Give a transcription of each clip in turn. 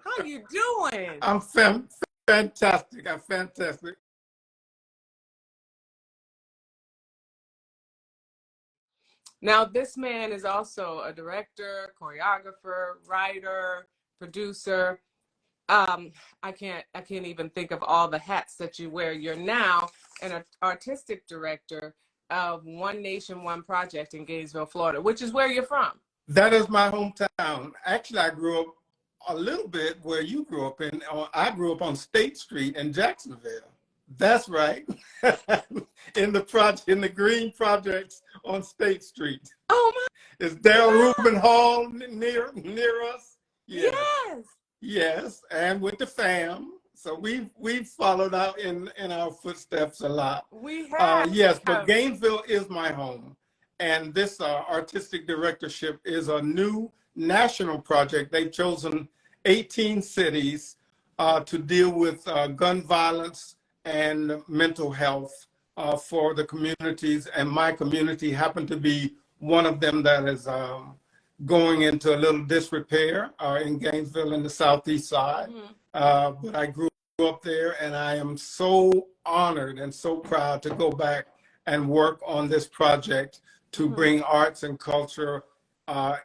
How you doing? I'm fantastic. I'm fantastic. Now, this man is also a director, choreographer, writer, producer. I can't even think of all the hats that you wear. You're now an artistic director of One Nation, One Project in Gainesville, Florida, which is where you're from. That is my hometown. Actually, I grew up a little bit where you grew up in. I grew up on State Street in Jacksonville. That's right. in the green projects on State Street. Oh my! Is Dale Rubin Hall near us? Yes. Yes, and with the fam. So we've followed out in our footsteps a lot. We have. Yes, but Gainesville is my home. And this artistic directorship is a new national project. They've chosen 18 cities to deal with gun violence and mental health for the communities. And my community happened to be one of them that is going into a little disrepair in Gainesville in the southeast side. But I grew up there, and I am so honored and so proud to go back and work on this project to bring arts and culture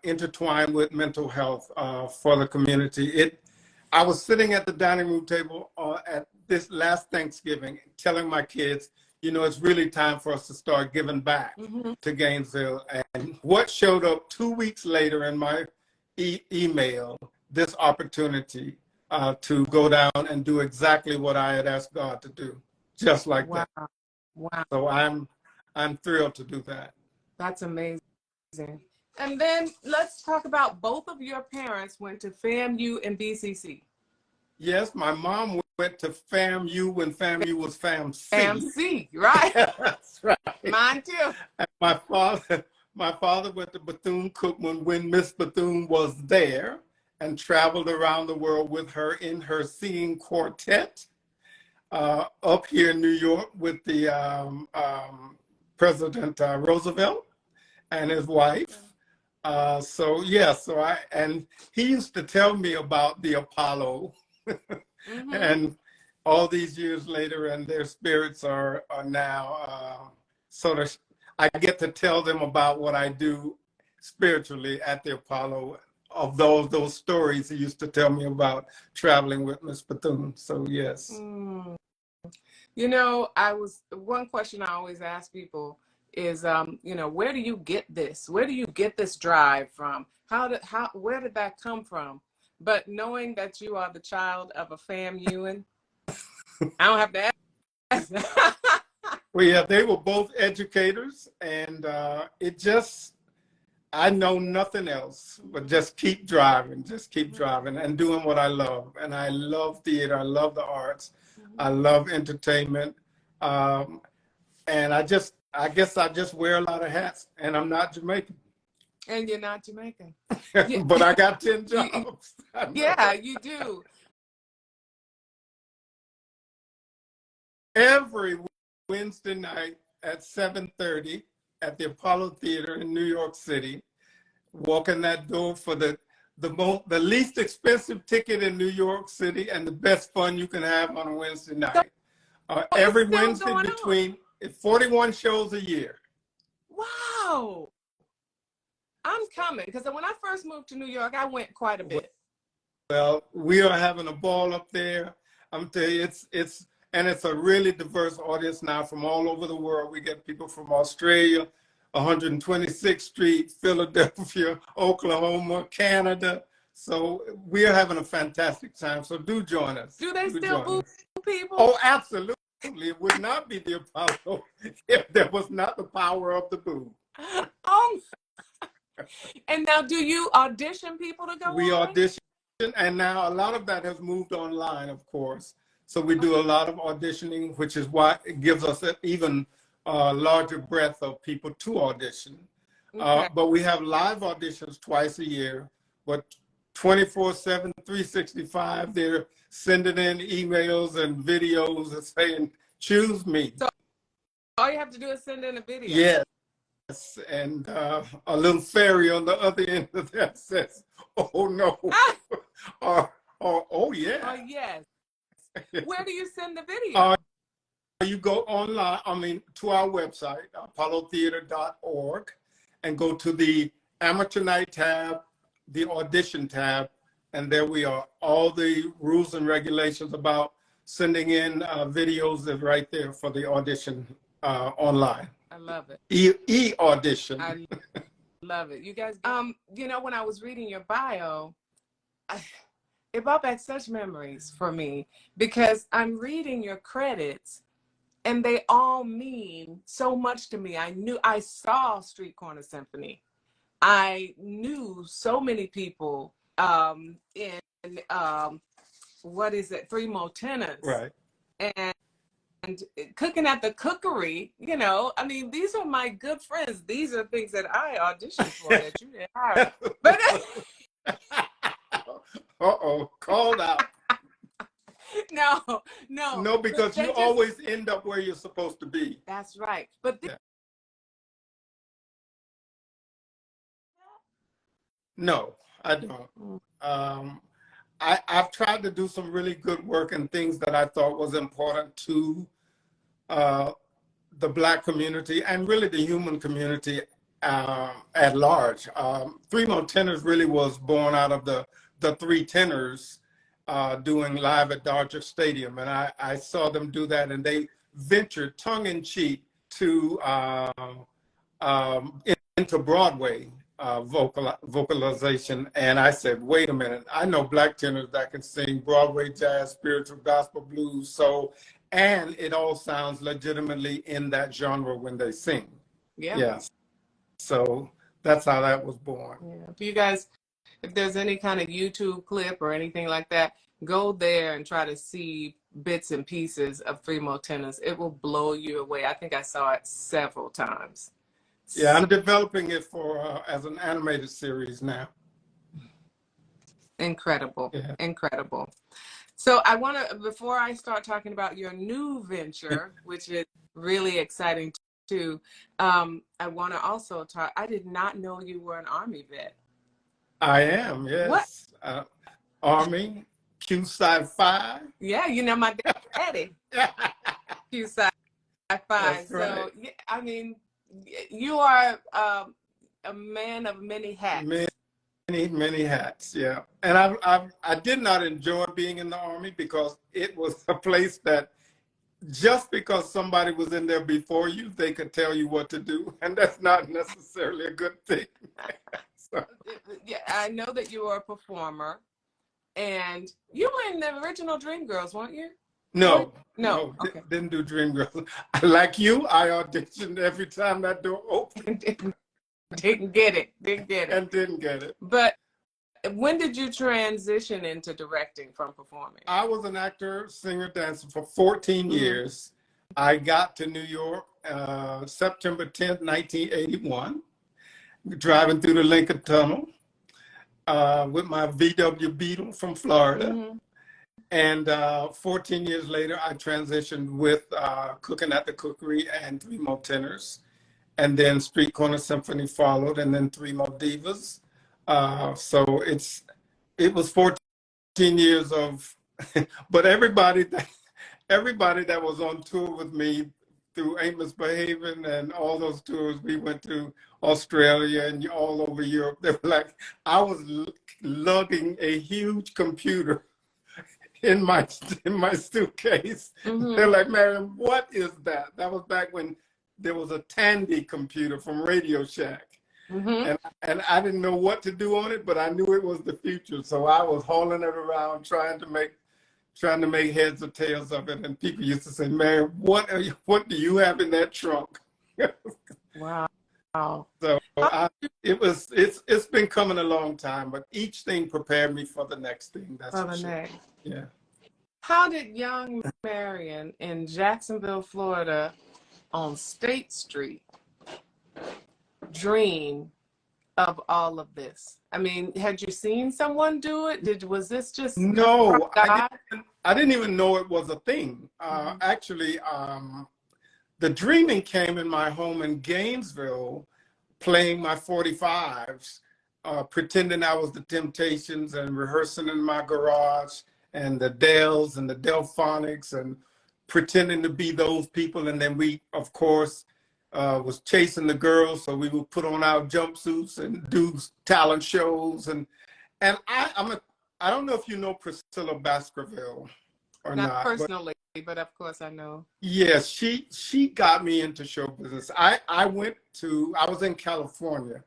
intertwined with mental health for the community. I was sitting at the dining room table at this last Thanksgiving telling my kids, you know, it's really time for us to start giving back to Gainesville. And what showed up 2 weeks later in my email, this opportunity to go down and do exactly what I had asked God to do, just like that. Wow. So I'm thrilled to do that. That's amazing. And then let's talk about both of your parents went to FAMU and BCC. Yes, my mom went to FAMU when FAMU was FAMC. FAMC, right? That's right. Mine too. And my father went to Bethune-Cookman when Miss Bethune was there and traveled around the world with her in her singing quartet up here in New York with the President Roosevelt and his wife. And he used to tell me about the Apollo and all these years later, and their spirits are now sort of, I get to tell them about what I do spiritually at the Apollo, of those stories he used to tell me about traveling with Miss Bethune. So yes. You know, one question I always ask people is, you know, where do you get this? Where do you get this drive from? Where did that come from? But knowing that you are the child of a FAMU, I don't have to ask. Well, yeah, they were both educators, and I know nothing else but just keep driving and doing what I love. And I love theater, I love the arts, I love entertainment. And I guess I just wear a lot of hats, and I'm not Jamaican. And you're not Jamaican. But I got 10 jobs. Yeah, you do. Every Wednesday night at 7:30 at the Apollo Theater in New York City, walk in that door for the least expensive ticket in New York City and the best fun you can have on a Wednesday night. Every Wednesday between 41 shows a year. Wow. I'm coming, because when I first moved to New York, I went quite a bit. Well, we are having a ball up there. I'm telling you, it's a really diverse audience now from all over the world. We get people from Australia, 126th Street, Philadelphia, Oklahoma, Canada. So we are having a fantastic time. So do join us. Do they still boo people? Oh, absolutely. It would not be the Apollo if there was not the power of the boo. Oh. And now, do you audition people to go? We audition, and now a lot of that has moved online, of course. So we do a lot of auditioning, which is why it gives us an even larger breadth of people to audition. Okay. But we have live auditions twice a year, but 24/7, 365, they're sending in emails and videos and saying, choose me. So all you have to do is send in a video. Yes. And a little fairy on the other end of that says, oh no, Oh Oh, yeah. yes. Where do you send the video? You go online, to our website, apollotheater.org, and go to the amateur night tab, the audition tab, and there we are. All the rules and regulations about sending in videos are right there for the audition online. I love it. E-audition. I love it. You guys, when I was reading your bio, it brought back such memories for me because I'm reading your credits and they all mean so much to me. I saw Street Corner Symphony. I knew so many people in what is it, Three Mo Tenors. Right. And Cooking at the Cookery, I mean, these are my good friends. These are things that I auditioned for that you didn't hire. But called out. No, because you always end up where you're supposed to be. That's right. But no, I don't. I've tried to do some really good work and things that I thought was important to the Black community and really the human community at large. Three Mo Tenors really was born out of the three tenors doing live at Dodger Stadium. And I saw them do that, and they ventured tongue-in-cheek to into Broadway vocalization. And I said, wait a minute, I know Black tenors that can sing Broadway jazz, spiritual, gospel, blues, soul, and it all sounds legitimately in that genre when they sing. Yeah. Yes. So that's how that was born. Yeah. If you guys, if there's any kind of YouTube clip or anything like that, go there and try to see bits and pieces of Three Mo Tenors. It will blow you away. I think I saw it several times. Yeah, I'm developing it for as an animated series now. Incredible. Yeah. Incredible. So I want to, before I start talking about your new venture, which is really exciting too, I want to also talk, I did not know you were an Army vet. I am, yes. What? Army, Q-Side 5. Yeah, my daddy. Q-Side 5. That's right. So, yeah, I mean, you are a man of many hats. Many hats, yeah. And I did not enjoy being in the Army because it was a place that just because somebody was in there before you, they could tell you what to do. And that's not necessarily a good thing. So. Yeah, I know that you were a performer. And you were in the original Dreamgirls, weren't you? No. Okay. Didn't do Dreamgirls. Like you, I auditioned every time that door opened. Didn't get it. And didn't get it. But when did you transition into directing from performing? I was an actor, singer, dancer for 14 years. I got to New York September 10th, 1981, driving through the Lincoln Tunnel with my VW Beetle from Florida. And 14 years later, I transitioned with Cooking at the Cookery and Three Mo Tenors. And then Street Corner Symphony followed, and then Three Mo Divas. So it was 14 years of, but everybody that was on tour with me through Ain't Misbehaving and all those tours, we went to Australia and all over Europe. They were like, I was lugging a huge computer in my suitcase. They're like, Marion, what is that? That was back when there was a Tandy computer from Radio Shack. And I didn't know what to do on it, but I knew it was the future. So I was hauling it around, trying to make heads or tails of it. And people used to say, Marion, what do you have in that trunk? Wow. So it's been coming a long time, but each thing prepared me for the next thing. That's for sure. Next. Yeah. How did young Marion in Jacksonville, Florida, on State Street, dream of all of this? I mean, had you seen someone do it? Was this just no? I didn't even know it was a thing. Actually, the dreaming came in my home in Gainesville, playing my 45s pretending I was the Temptations and rehearsing in my garage, and the Dells and the Delphonics, and pretending to be those people. And then we, of course, was chasing the girls, so we would put on our jumpsuits and do talent shows. And I don't know if you know Priscilla Baskerville or Not not. personally, but of course I know. Yes, she got me into show business. I was in California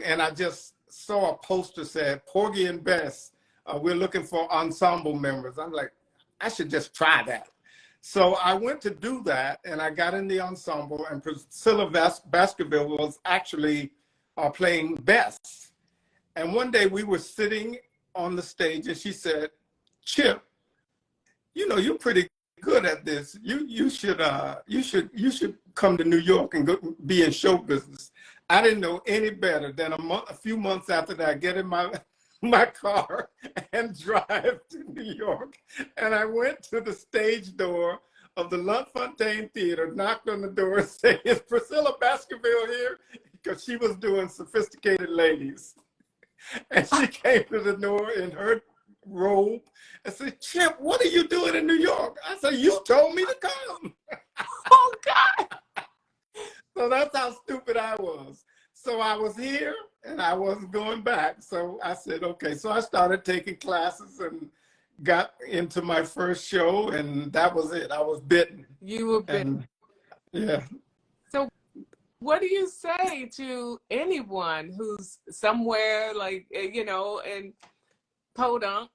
and I just saw a poster said Porgy and Bess, we're looking for ensemble members. I'm like, I should just try that. So I went to do that, and I got in the ensemble, and Priscilla Baskerville was actually playing Bess. And one day we were sitting on the stage, and she said, "Chip, you know, you're pretty good at this. You should come to New York and go be in show business." I didn't know any better than a few months after that, I get in my car and drive to New York. And I went to the stage door of the Luntfontein Theater, knocked on the door and said, "Is Priscilla Baskerville here?" Because she was doing Sophisticated Ladies. And she came to the door in her robe and said, "Chip, what are you doing in New York?" I said, "You told me to come." Oh, God. So that's how stupid I was. So I was here and I wasn't going back. So I said, okay. So I started taking classes and got into my first show, and that was it. I was bitten. You were bitten. Yeah. So what do you say to anyone who's somewhere like, you know, in Podunk?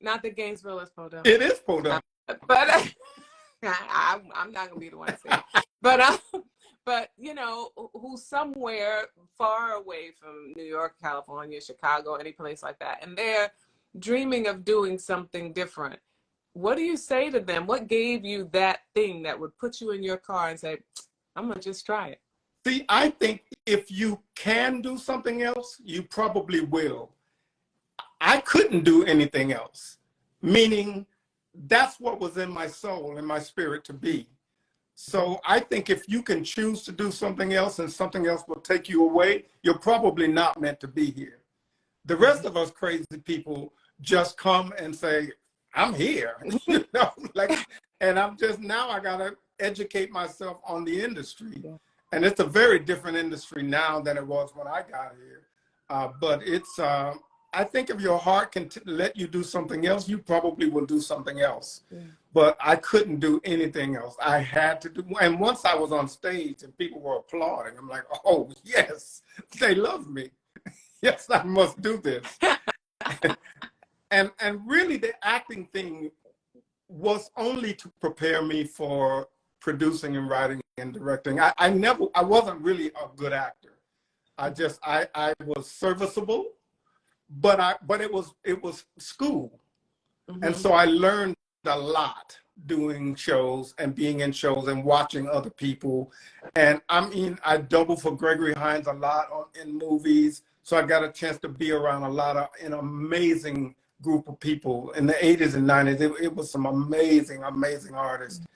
Not that Gainesville is Podunk. It is Podunk. But I'm not going to be the one to say it. But, you know, who's somewhere far away from New York, California, Chicago, any place like that, and they're dreaming of doing something different. What do you say to them? What gave you that thing that would put you in your car and say, "I'm going to just try it"? See, I think if you can do something else, you probably will. I couldn't do anything else, meaning that's what was in my soul and my spirit to be. So I think if you can choose to do something else and something else will take you away, you're probably not meant to be here. The rest of us crazy people just come and say, "I'm here," you know, like, and now I got to educate myself on the industry. And it's a very different industry now than it was when I got here. But it's, I think if your heart can let you do something else, you probably will do something else. Yeah. But I couldn't do anything else. I had to do, and once I was on stage and people were applauding, I'm like, oh, yes, they love me. Yes, I must do this. And really the acting thing was only to prepare me for producing and writing and directing. I wasn't really a good actor. I was serviceable, but it was school. Mm-hmm. And so I learned a lot doing shows and being in shows and watching other people. And I mean, I doubled for Gregory Hines a lot in movies. So I got a chance to be around an amazing group of people in the 80s and 90s. It was some amazing, amazing artists.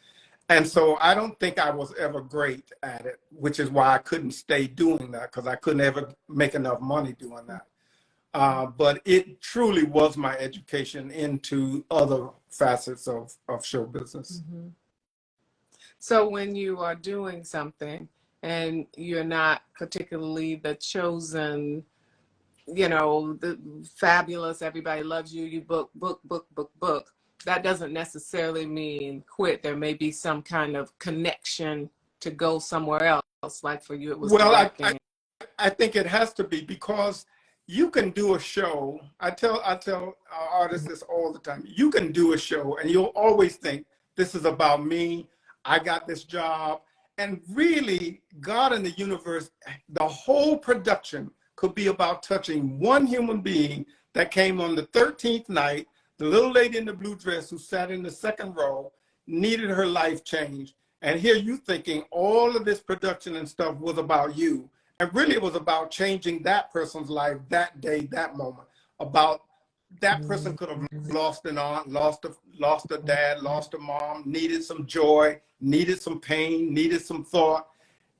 And so I don't think I was ever great at it, which is why I couldn't stay doing that, because I couldn't ever make enough money doing that. But it truly was my education into other facets of show business. Mm-hmm. So when you are doing something and you're not particularly the chosen, you know, the fabulous, everybody loves you, you book, that doesn't necessarily mean quit. There may be some kind of connection to go somewhere else. Like for you, it was directing. I think it has to be, because you can do a show. I tell our artists this all the time. You can do a show and you'll always think, this is about me. I got this job. And really, God and the universe, the whole production could be about touching one human being that came on the 13th night, the little lady in the blue dress who sat in the second row, needed her life changed. And here you thinking all of this production and stuff was about you. And really it was about changing that person's life that day, that moment. About that person could have lost an aunt, lost a dad, lost a mom, needed some joy, needed some pain, needed some thought.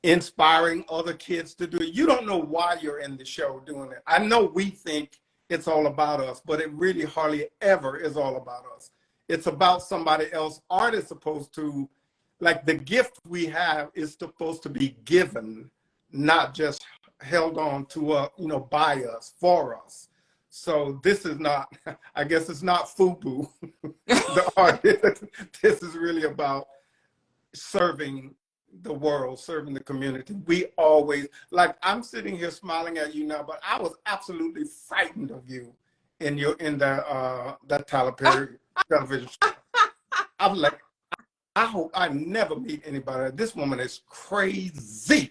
inspiring other kids to do it. You don't know why you're in the show doing it. I know we think it's all about us, but it really hardly ever is all about us. It's about somebody else. Art is supposed to, like, the gift we have is supposed to be given, not just held on to, by us, for us. So this is not, I guess it's not FUBU, the art. This is really about serving the world, serving the community. We always, like, I'm sitting here smiling at you now, but I was absolutely frightened of you in that Tyler Perry television show. I was like, I hope I never meet anybody. This woman is crazy.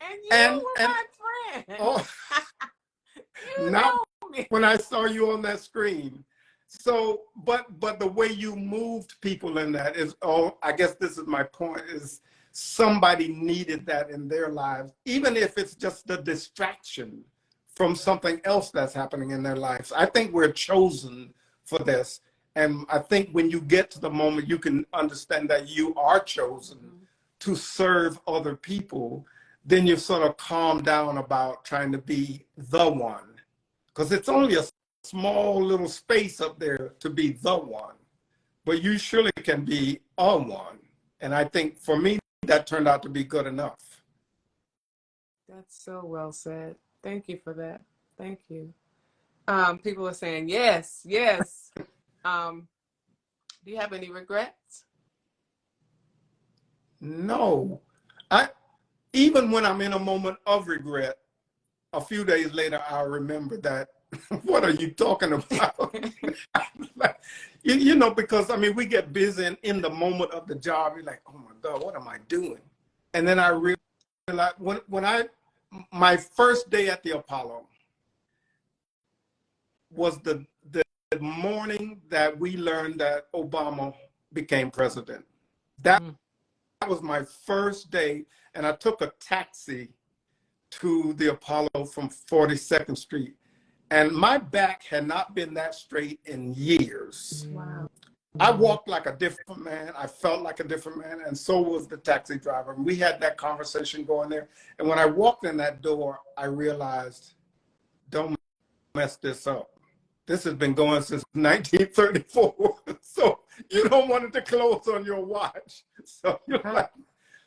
And you were my friend. Oh, you not know me. when I saw you on that screen. So, but the way you moved people in that is, I guess this is my point, is somebody needed that in their lives, even if it's just a distraction from something else that's happening in their lives. I think we're chosen for this. And I think when you get to the moment you can understand that you are chosen to serve other people, then you sort of calm down about trying to be the one. Because it's only a small little space up there to be the one. But you surely can be a one. And I think for me, that turned out to be good enough. That's so well said. Thank you for that. Thank you. People are saying yes, yes. Do you have any regrets? No. Even when I'm in a moment of regret, a few days later, I'll remember that. What are you talking about? Because, I mean, we get busy in the moment of the job. You're like, oh my God, what am I doing? And then I realized my first day at the Apollo was the morning that we learned that Obama became president. That was my first day, and I took a taxi to the Apollo from 42nd Street. And my back had not been that straight in years. Wow. I walked like a different man. I felt like a different man. And so was the taxi driver. And we had that conversation going there. And when I walked in that door, I realized, don't mess this up. This has been going since 1934. So you don't want it to close on your watch. So you're like,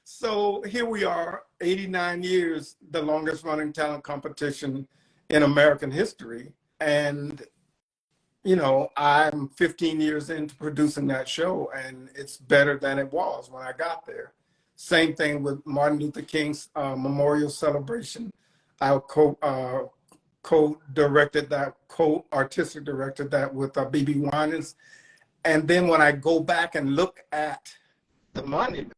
so here we are, 89 years, the longest running talent competition in American history. And, I'm 15 years into producing that show, and it's better than it was when I got there. Same thing with Martin Luther King's memorial celebration. I co-directed that, co-artistic directed that with B.B. Winans. And then when I go back and look at the monument,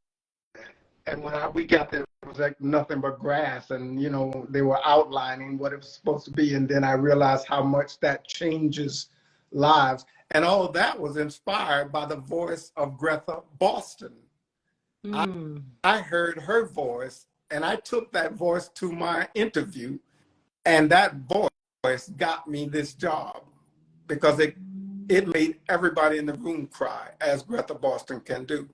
and when we got there, it was like nothing but grass, and they were outlining what it was supposed to be, and then I realized how much that changes lives, and all of that was inspired by the voice of Greta Boston. I heard her voice, and I took that voice to my interview, and that voice got me this job because it made everybody in the room cry, as Greta Boston can do.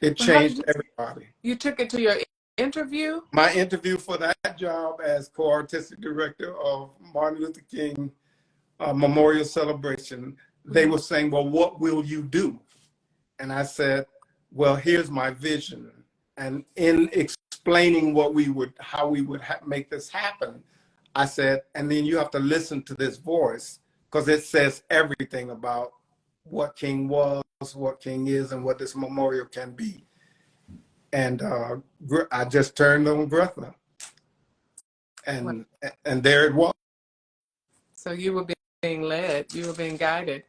It changed everybody. You took it to your interview? My interview for that job as co-artistic director of Martin Luther King Memorial Celebration, they were saying, well, what will you do? And I said, well, here's my vision. And in explaining how we would make this happen, I said, and then you have to listen to this voice, because it says everything about what King was, what King is, and what this memorial can be. And I just turned on Greta, and there it was. So you were being led, you were being guided.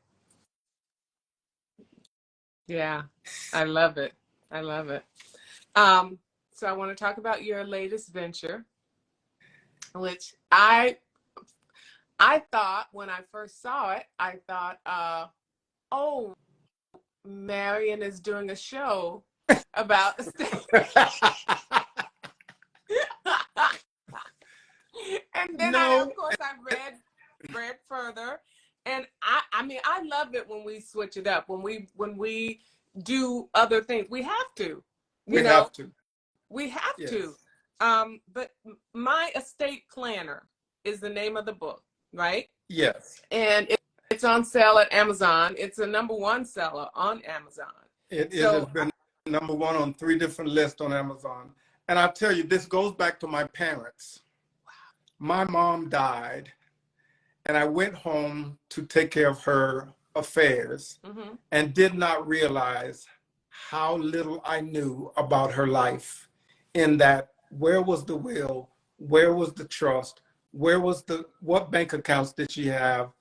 Yeah, I love it. I love it. So I want to talk about your latest venture, which I thought when I first saw it, I thought, oh, Marion is doing a show about and then of course I read further, and I mean I love it when we switch it up, when we do other things. We have to, we have to. We have Yes. to. But My Estate Planner is the name of the book, right? Yes. And it's on sale at Amazon. It's a #1 seller on Amazon. It has been #1 on 3 different lists on Amazon. And I'll tell you, this goes back to my parents. My mom died, and I went home to take care of her affairs and did not realize how little I knew about her life, in that where was the will, where was the trust, what bank accounts did she have?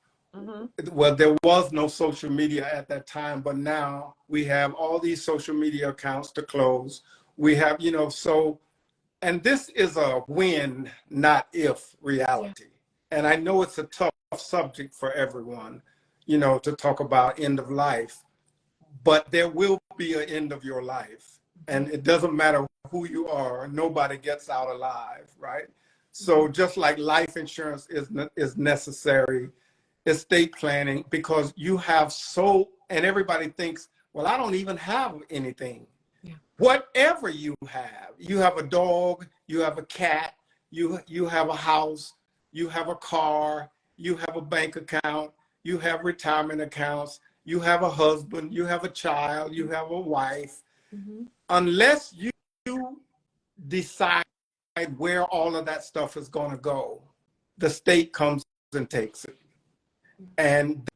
Well, there was no social media at that time, but now we have all these social media accounts to close. We have, so, and this is a when, not if reality. And I know it's a tough subject for everyone, to talk about end of life, but there will be an end of your life. And it doesn't matter who you are, nobody gets out alive, right? So just like life insurance is necessary, estate planning, because you have and everybody thinks, well, I don't even have anything. Yeah. Whatever you have a dog, you have a cat, you have a house, you have a car, you have a bank account, you have retirement accounts, you have a husband, you have a child, you have a wife. Unless you decide where all of that stuff is going to go, the state comes and takes it. And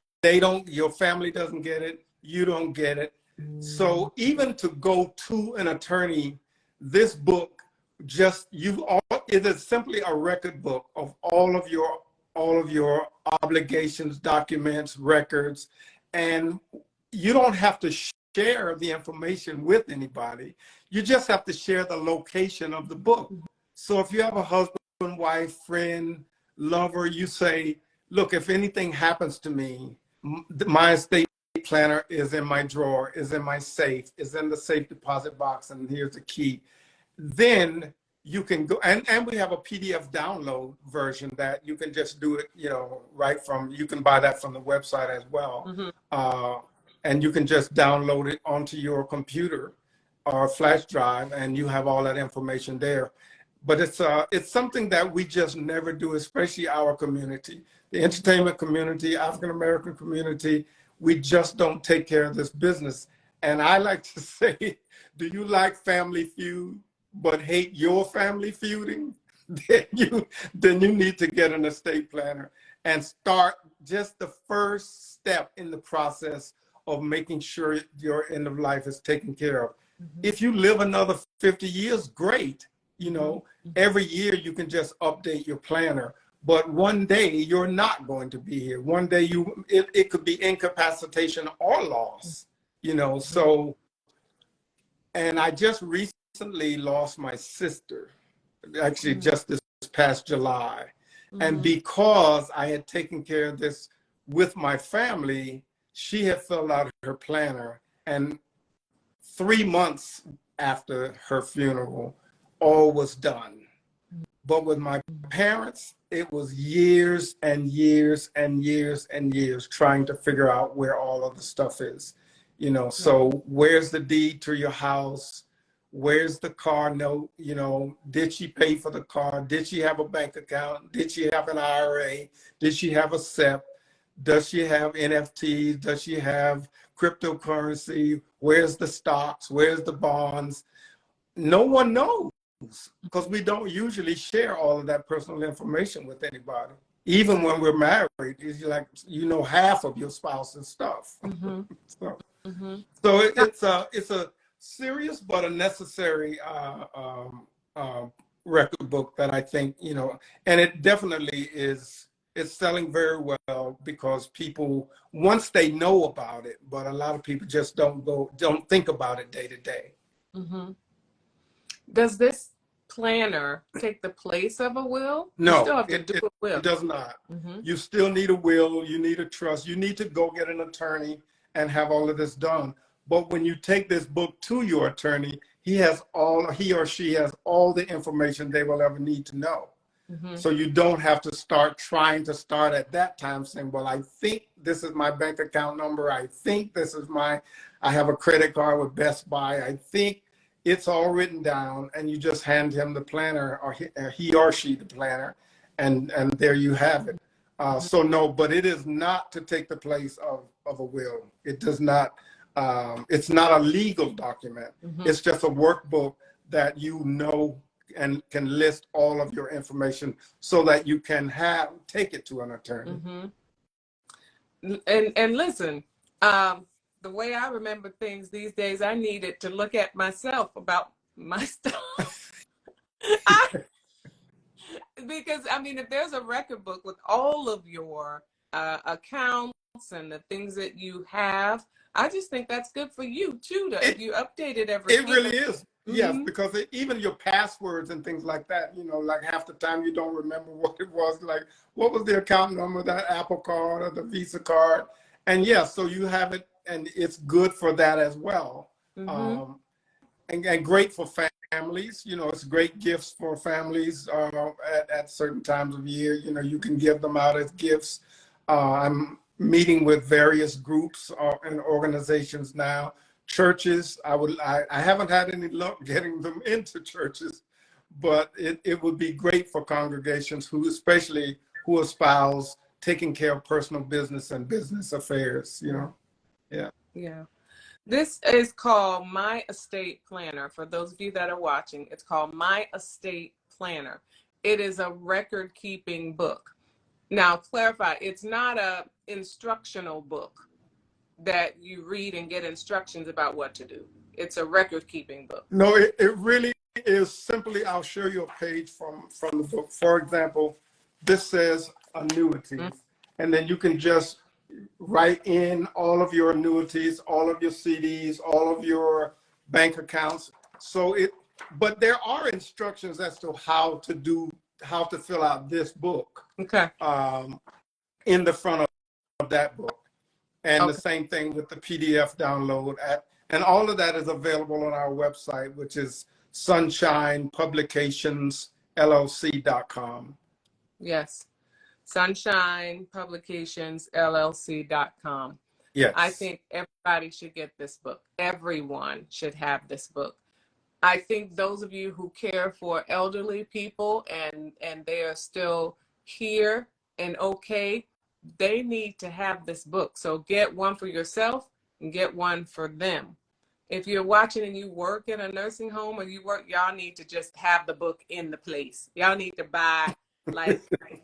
your family doesn't get it, you don't get it. So even to go to an attorney, this book it is simply a record book of all of your obligations, documents, records, and you don't have to share the information with anybody. You just have to share the location of the book. So if you have a husband, wife, friend, lover, you say, look, if anything happens to me, my estate planner is in my drawer, is in my safe, is in the safe deposit box, and here's the key. Then you can go, and we have a PDF download version that you can just do it, you can buy that from the website as well. And you can just download it onto your computer or flash drive, and you have all that information there. But it's something that we just never do, especially our community, the entertainment community, African-American community. We just don't take care of this business. And I like to say, do you like Family Feud, but hate your family feuding? Then you need to get an estate planner and start just the first step in the process of making sure your end of life is taken care of. If you live another 50 years, great. Every year you can just update your planner, but one day you're not going to be here. One day it could be incapacitation or loss, so, and I just recently lost my sister, actually just this past July. And because I had taken care of this with my family, she had filled out her planner, and 3 months after her funeral, all was done. But with my parents, it was years and years and years and years trying to figure out where all of the stuff is. So where's the deed to your house? Where's the car note? Did she pay for the car? Did she have a bank account? Did she have an IRA? Did she have a SEP? Does she have NFTs? Does she have cryptocurrency? Where's the stocks? Where's the bonds? No one knows, because we don't usually share all of that personal information with anybody. Even when we're married, it's like, half of your spouse's stuff. So it's a serious but a necessary record book that I think, and it definitely is. It's selling very well because people, once they know about it, but a lot of people just don't think about it day to day. Does this planner take the place of a will? No, you still have to do a will. It does not. You still need a will. You need a trust. You need to go get an attorney and have all of this done. But when you take this book to your attorney, he or she has all the information they will ever need to know. So you don't have to start at that time saying, well, I think this is my bank account number. I think this is I have a credit card with Best Buy. I think, it's all written down, and you just hand him the planner, or he or she the planner, and there you have it. So no, but it is not to take the place of a will. It does not. It's not a legal document. It's just a workbook that and can list all of your information so that you can take it to an attorney. And listen, the way I remember things these days, I needed to look at myself about my stuff. Because I mean, if there's a record book with all of your accounts and the things that you have, I just think that's good for you too. If you update it every It really is. Yes, because even your passwords and things like that, like half the time you don't remember what it was. Like, what was the account number, that Apple card or the Visa card? And yes, so you have it, and it's good for that as well. And great for families. It's great gifts for families at certain times of year. You can give them out as gifts. I'm meeting with various groups and organizations now. Churches, I haven't had any luck getting them into churches, but it would be great for congregations who espouse taking care of personal business and business affairs, Yeah. This is called My Estate Planner. For those of you that are watching, it's called My Estate Planner. It is a record-keeping book. Now, clarify, it's not a instructional book that you read and get instructions about what to do. It's a record-keeping book. No, it really is simply, I'll show you a page from the book. For example, this says annuities, and then you can just write in all of your annuities, all of your CDs, all of your bank accounts. But there are instructions as to how to fill out this book. Okay. In the front of that book. And the same thing with the PDF download and all of that is available on our website, which is sunshinepublicationsllc.com. Yes. sunshinepublicationsllc.com. Yes. I think everybody should get this book. Everyone should have this book. I think those of you who care for elderly people and they are still here and okay, they need to have this book. So get one for yourself and get one for them. If you're watching and you work in a nursing home or y'all need to just have the book in the place. Y'all need to buy like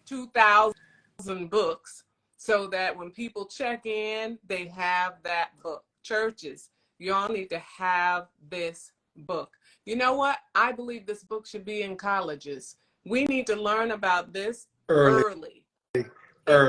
2,000 books so that when people check in, they have that book. Churches, y'all need to have this book. You know what? I believe this book should be in colleges. We need to learn about this early. It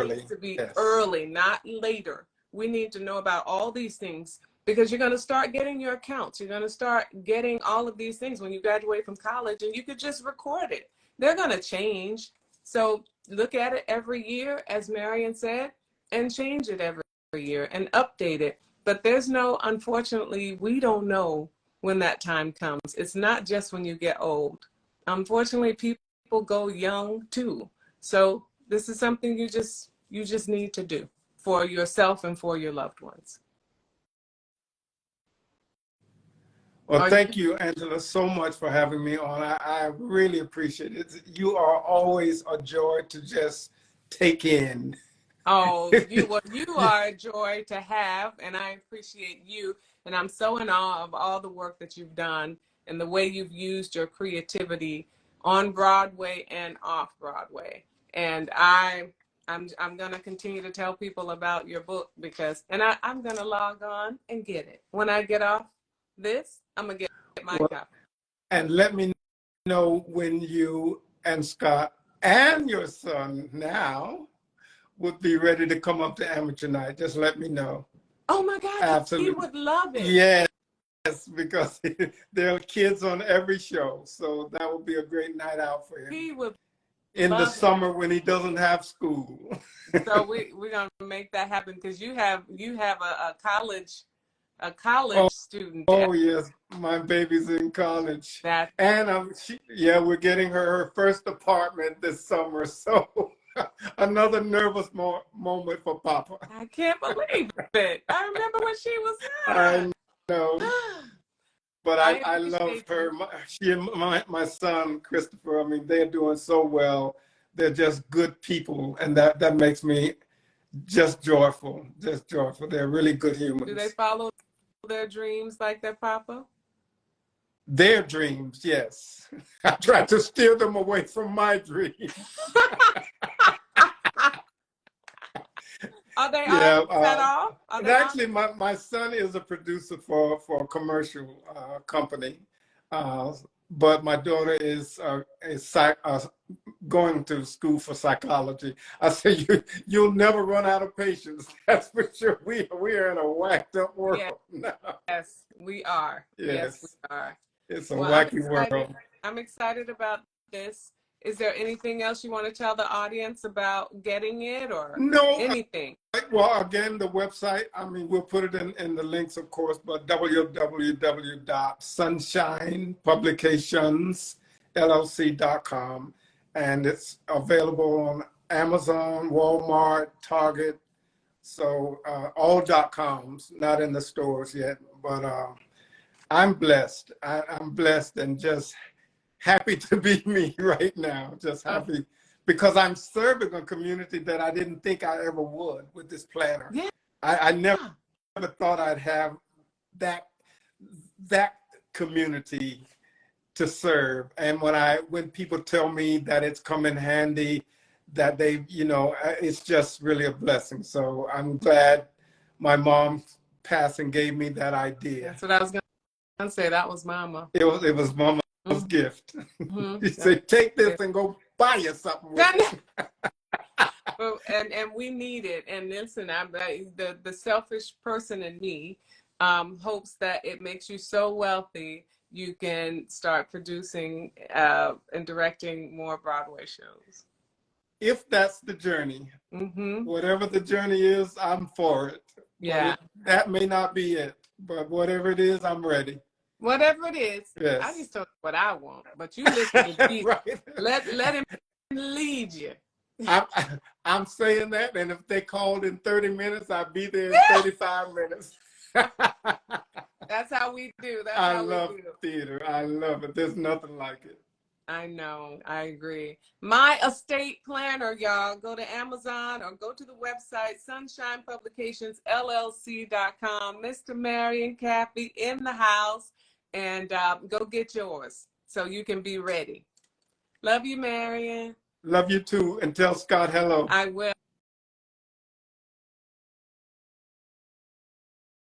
needs to be early, not later. We need to know about all these things because you're going to start getting your accounts. You're going to start getting all of these things when you graduate from college, and you could just record it. They're going to change. So look at it every year, as Marion said, and change it every year and update it. But unfortunately, we don't know when that time comes. It's not just when you get old. Unfortunately, people go young too. So this is something you just need to do for yourself and for your loved ones. Well, thank you, Angela, so much for having me on. I really appreciate it. You are always a joy to just take in. Oh, you are a joy to have, and I appreciate you. And I'm so in awe of all the work that you've done and the way you've used your creativity on Broadway and off Broadway. And I'm going to continue to tell people about your book I'm going to log on and get it. When I get off this, I'm going to get my copy. And let me know when you and Scott and your son now would be ready to come up to Amateur Night. Just let me know. Oh my God, absolutely. He would love it. Yes, because there are kids on every show. So that would be a great night out for him. He would in the summer when he doesn't have school. So we're gonna make that happen because you have a college student. Oh yes, my baby's in college. And we're getting her first apartment this summer. So another nervous moment for Papa. I can't believe it. I remember when she was young. I know. But I I love appreciate her. you. She and my son Christopher. I mean, they're doing so well. They're just good people, and that makes me just joyful. Just joyful. They're really good Do they humans. follow their dreams like their papa? Their dreams, yes. I try to steer them away from my dreams. Are they Yeah. artists at all? Are And they actually, my son is a producer for a commercial company, but my daughter is going to school for psychology. I say you'll never run out of patience. That's for sure. We are in a whacked up world now. Yes, we are. Yes, we Yes, are. it's a Well, I'm wacky excited. world. I'm excited about this. Is there anything else you want to tell the audience about getting it or No, anything? well, again, the website, I mean, we'll put it in the links, of course, but www.sunshinepublicationsllc.com. And it's available on Amazon, Walmart, Target. So all .coms, not in the stores yet. But I'm blessed. I'm blessed and just happy to be me right now. Just happy. Because I'm serving a community that I didn't think I ever would with this planner. Yeah. I never thought I'd have that community to serve. And when people tell me that it's come in handy, that they, it's just really a blessing. So I'm glad my mom passing gave me that idea. That's what I was going to say. That was Mama. It was Mama's gift. Mm-hmm. She said, take this and go buy you something with it. and we need it. And listen, the selfish person in me hopes that it makes you so wealthy you can start producing and directing more Broadway shows. If that's the journey, whatever the journey is, I'm for it. Yeah, that may not be it, but whatever it is, I'm ready. Whatever it is, yes. I just told you what I want, but you listen to Jesus. Right. Let him lead you. I'm saying that, and if they called in 30 minutes, I'll be there in 35 minutes. That's how we do. I love theater. I love it. There's nothing like it. I know. I agree. My estate planner, y'all. Go to Amazon or go to the website, sunshinepublicationsllc.com. Mr. Marion Caffey in the house. And go get yours so you can be ready. Love you, Marion. Love you too. And tell Scott hello. I will.